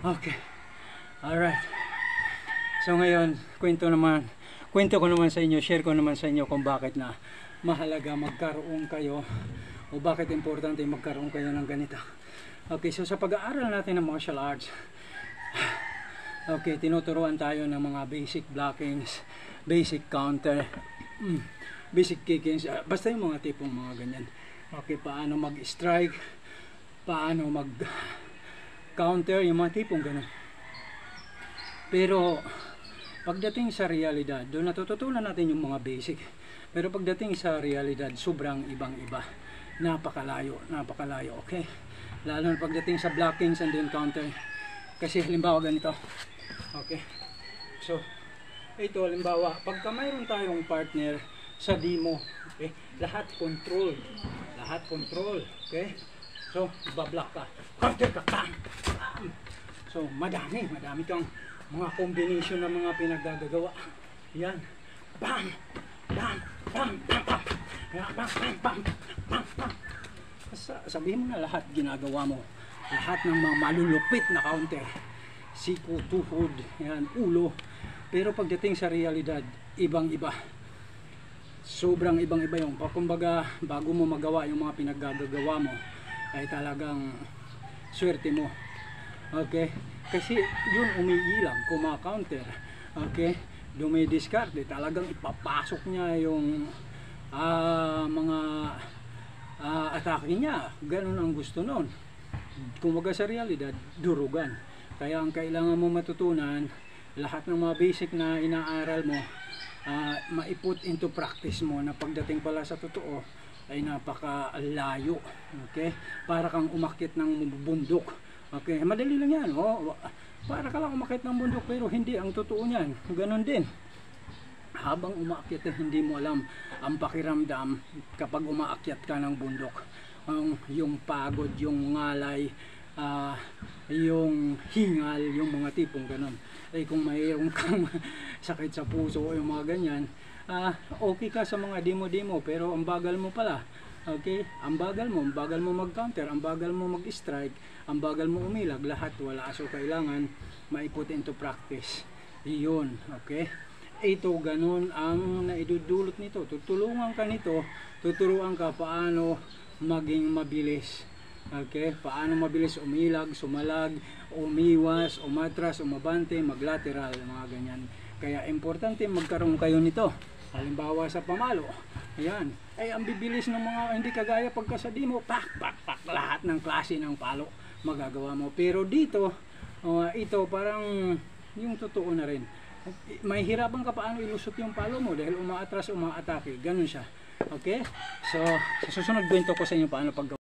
Okay. Alright. So ngayon, kwento ko naman sa inyo, share ko naman sa inyo kung bakit na mahalaga magkaroon kayo o bakit importante magkaroon kayo ng ganito. Okay, so sa pag-aaral natin ng martial arts, okay, tinuturuan tayo ng mga basic blockings, basic counter, basic kickings, basta yung mga tipong mga ganyan. Okay, paano mag-strike, paano mag-counter, yung mga tipong ganun. Pero pagdating sa realidad, doon natututunan natin yung mga basic. Pero pagdating sa realidad, sobrang ibang-iba. Napakalayo, okay? Lalo na pagdating sa blockings and then counter. Kasi halimbawa ganito. Okay? So, ito halimbawa, pagka mayroon tayong partner sa demo, okay? Lahat control. Okay? So, bablock ka. Counter ka, bam! Bam! So, madami kang mga combination ng mga pinaggagawa. Yan. Bam! Bam! Bam! Bam! Bam! Bam! Bam! Bam! Bam! Bam! Sabihin mo na lahat ginagawa mo. Lahat ng mga malulupit na counter. Siko, tuhod, yan, ulo. Pero pagdating sa realidad, ibang-iba. Sobrang ibang-iba yung. Kumbaga, bago mo magawa yung mga pinaggagawa mo, ay talagang swerte mo. Okay? Kasi yun umiilang, kumaka-counter. Okay? Dumidiskarte, talagang ipapasok niya yung mga atake niya. Ganun ang gusto nun. Kumbaga sa realidad, durugan. Kaya ang kailangan mo matutunan, lahat ng mga basic na inaaral mo, maiput into practice mo na pagdating pala sa totoo ay napakalayo. Okay? Para kang umakyat ng bundok. Okay? Madali lang yan. Oh. Para ka lang umakyat ng bundok pero hindi ang totoo niyan. Ganon din. Habang umaakyat hindi mo alam ang pakiramdam kapag umaakyat ka ng bundok. Yung pagod, yung ngalay, yung hingal, yung mga tipong ganon. Eh kung mayroon kang sakit sa puso o yung mga ganyan, okay ka sa mga demo-demo pero ang bagal mo pala. Okay? Ang bagal mo mag-counter, ang bagal mo mag-strike, ang bagal mo umilag, lahat wala. So kailangan maiput into practice. Iyon, okay? Ito ganun ang naidudulot nito. Tutulungan ka nito, tuturuan ka paano maging mabilis. Okay? Paano mabilis umilag, sumalag, umiwas, umatras, umabante, maglateral, mga ganyan. Kaya importante magkaroon kayo nito. Halimbawa sa pamalo. Ayan. Ay ang bibilis ng mga hindi kagaya pagka sa demo, pak, lahat ng klase ng palo magagawa mo. Pero dito, ito parang yung totoo na rin. May hirapan ka paano ilusot yung palo mo dahil umaatras, umaatake. Ganun siya. Okay? So, sa susunod kwento ko sa inyo paano paggawa.